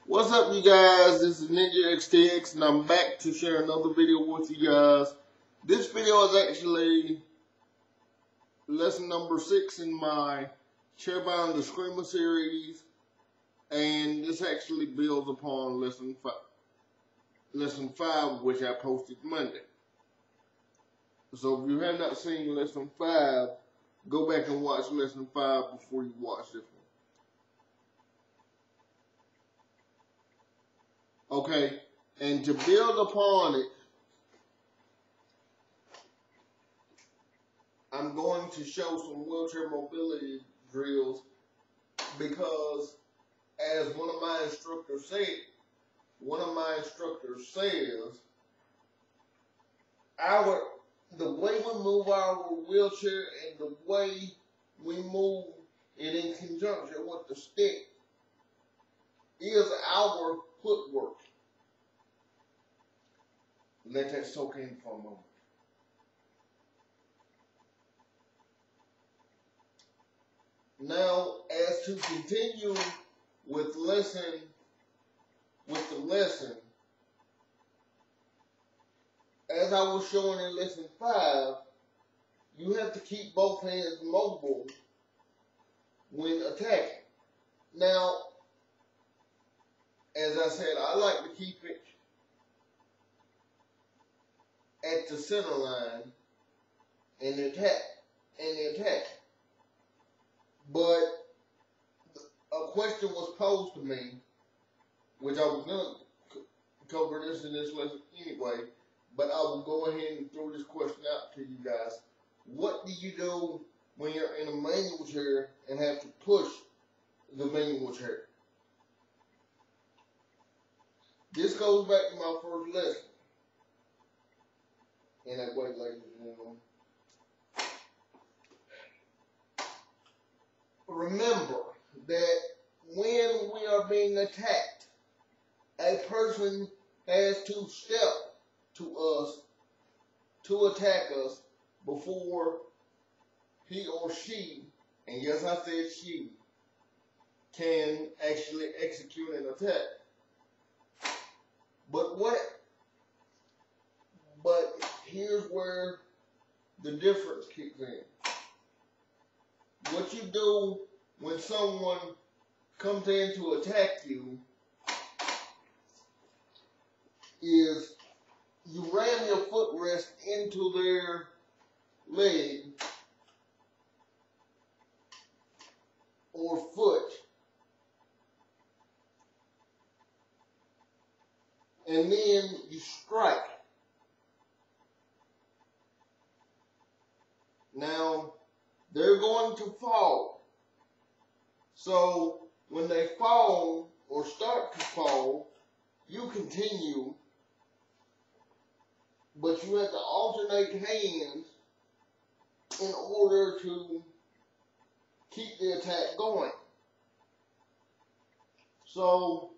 What's up, you guys? This is Ninja XTX, and I'm back to share another video with you guys. This video is actually lesson number 6 in my Chairbound Escrima series, and this actually builds upon lesson 5, which I posted Monday. So if you have not seen lesson 5, go back and watch lesson 5 before you watch this one. Okay, and to build upon it, I'm going to show some wheelchair mobility drills because, as one of my instructors says, the way we move our wheelchair and the way we move it in conjunction with the stick is our footwork. Let that soak in for a moment. Now, as to continue with the lesson, as I was showing in lesson 5, you have to keep both hands mobile when attacking. Now, as I said, I like to keep it at the center line and the attack. But a question was posed to me, which I was going to cover this in this lesson anyway, but I will go ahead and throw this question out to you guys. What do you do when you're in a manual chair and have to push the manual chair? This goes back to my first lesson. In that way, ladies and gentlemen. Remember that when we are being attacked, a person has to step to us to attack us before he or she, and yes, I said she, can actually execute an attack. But here's where the difference kicks in. What you do when someone comes in to attack you is you ram your footrest into their leg or foot, and then you strike. Now, they're going to fall. So, when they fall or start to fall, you continue, but you have to alternate hands in order to keep the attack going. So,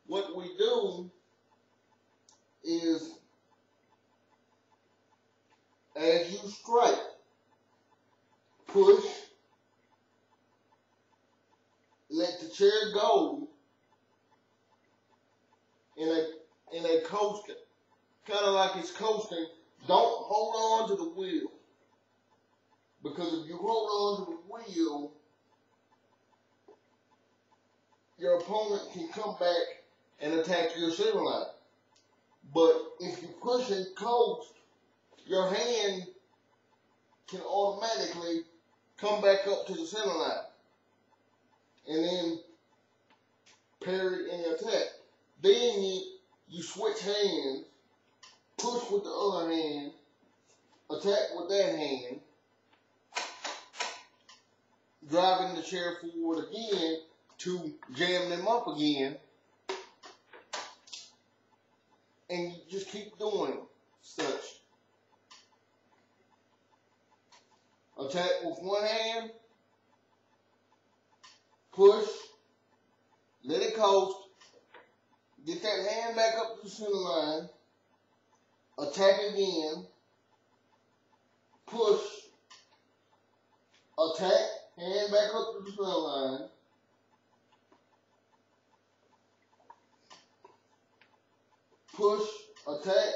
what we do is, as you strike, push, let the chair go in a coasting, kind of like it's coasting. Don't hold on to the wheel, because if you hold on to the wheel, your opponent can come back and attack your center line. But if you push and coast, your hand can automatically come back up to the center line and then parry any attack. Then you switch hands, push with the other hand, attack with that hand, driving the chair forward again to jam them up again, and you just keep doing such. Attack with one hand, push, let it coast, get that hand back up to the center line, attack again, push, attack, hand back up to the center line, push, attack,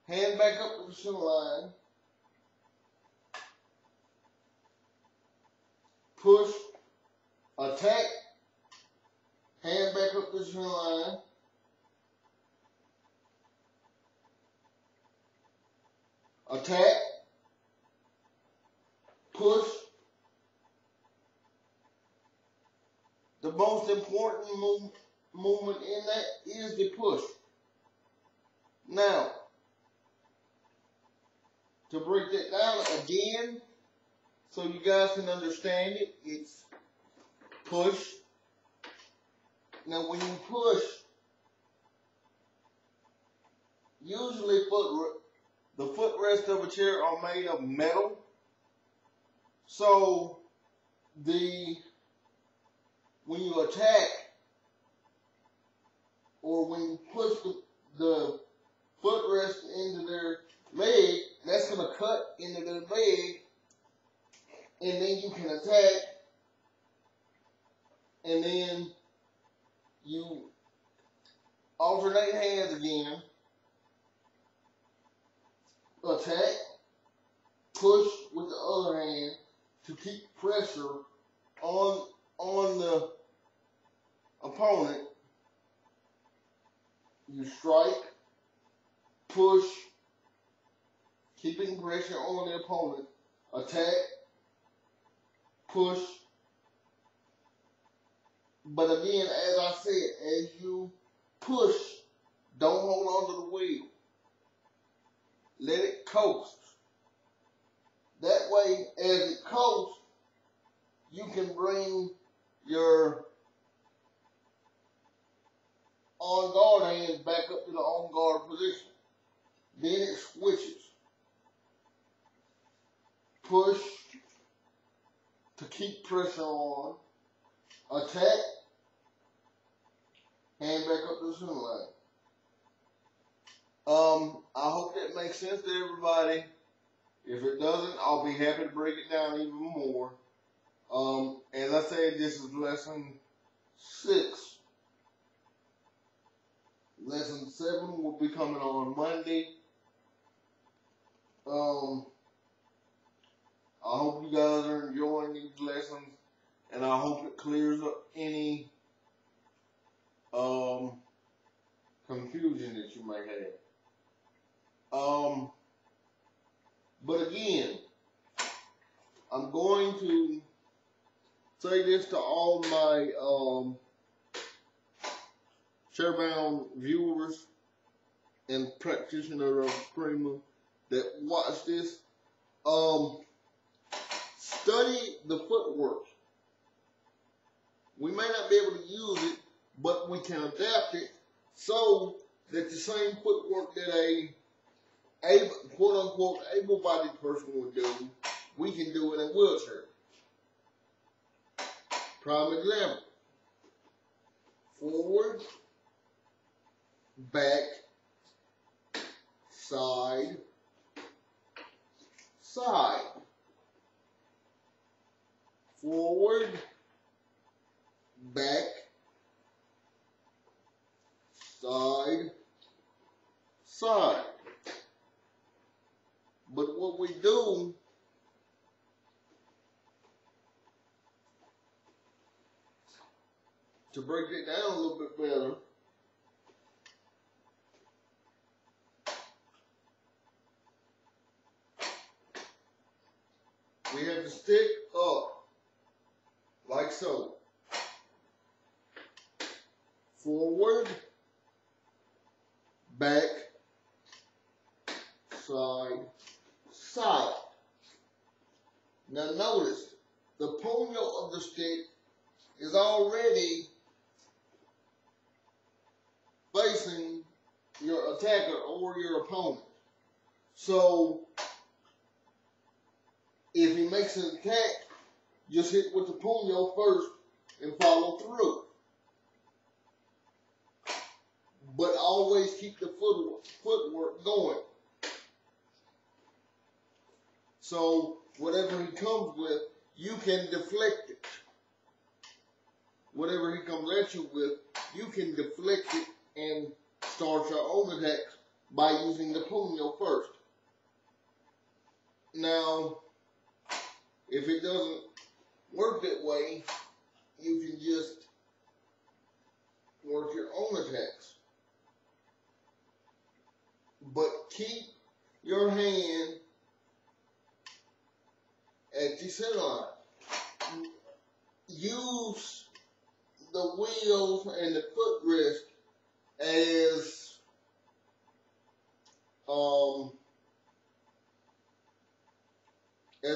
hand back up to the center line, push, attack, hand back up to the center line, attack, push. The most important movement in that is the push. Now, to break that down again, so you guys can understand it, it's push. Now, when you push, usually the footrests of a chair are made of metal. So, when you attack, or when you push the footrest into their leg, that's going to cut into their leg, and then you can attack, and then you alternate hands again, attack, push with the other hand to keep pressure on the opponent. You strike, push, keeping pressure on the opponent, attack, push. But again, as I said, as you push, don't hold on to the wheel. Let it coast. That way, as it coasts, you can bring your on guard hands back up to the on guard position. Then it switches. Push to keep pressure on. Attack. Hand back up to the center line. I hope that makes sense to everybody. If it doesn't, I'll be happy to break it down even more. As I said, this is lesson 6. Lesson 7 will be coming on Monday. I hope you guys are enjoying these lessons, and I hope it clears up any confusion that you may have. But again, I'm going to say this to all my Chairbound viewers and practitioners of Escrima that watch this. Study the footwork. We may not be able to use it, but we can adapt it so that the same footwork that a quote-unquote able-bodied person would do, we can do it in a wheelchair. Prime example. Forward, back, side, side. Forward, back, side, side. But what we do, to break it down a little bit better, we have to stick up, like so. Forward, back, side, side. Now notice, the ponyo of the stick is already facing your attacker or your opponent. So, if he makes an attack, just hit with the ponyo first and follow through. But always keep the footwork going. So, whatever he comes with, you can deflect it. Whatever he comes at you with, you can deflect it and start your own attacks by using the punyo first. Now, if it doesn't work that way, you can just work your own attacks. But keep your hand at the center line. Use the wheels and the footrest as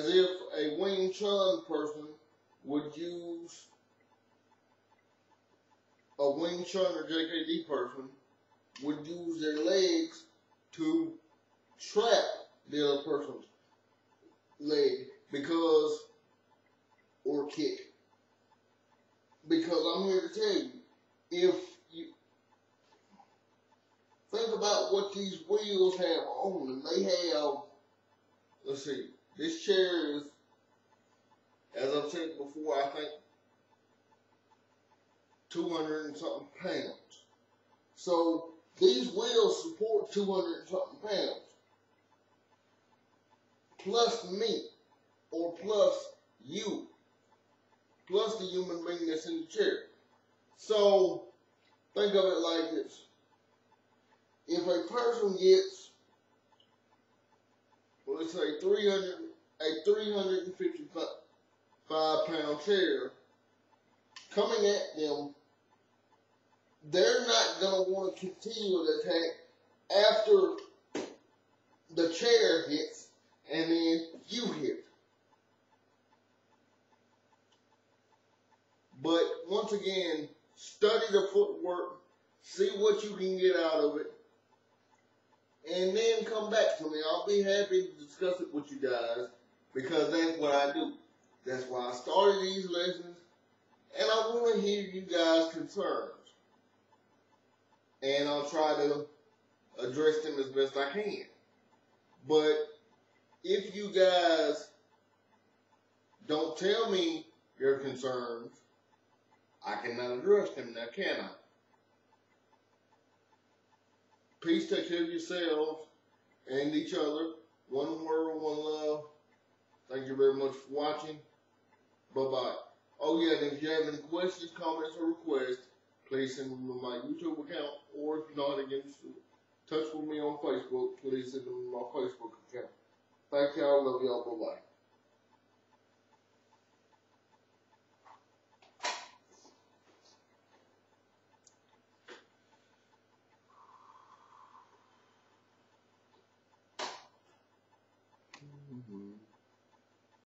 if a Wing Chun person would use a Wing Chun or JKD person would use their legs to trap the other person's leg or kick. Because I'm here to tell you, if you think about what these wheels have on them, they have, let's see, this chair is, as I've said before, I think 200 and something pounds. So these wheels support 200 and something pounds. Plus me, or plus you, plus the human being that's in the chair. So think of it like this. If a person gets, let's say, a 355-pound chair coming at them, they're not going to want to continue the attack after the chair hits and then you hit. But once again, study the footwork, see what you can get out of it, and then come back to me. I'll be happy to discuss it with you guys because that's what I do. That's why I started these lessons, and I want to hear you guys' concerns. And I'll try to address them as best I can. But if you guys don't tell me your concerns, I cannot address them now, can I? Peace, take care of yourselves and each other. One world, one love. Thank you very much for watching. Bye-bye. Oh yeah, and if you have any questions, comments, or requests, please send them to my YouTube account, or if you're not in touch with me on Facebook, please send them to my Facebook account. Thank y'all. Love y'all. Bye-bye.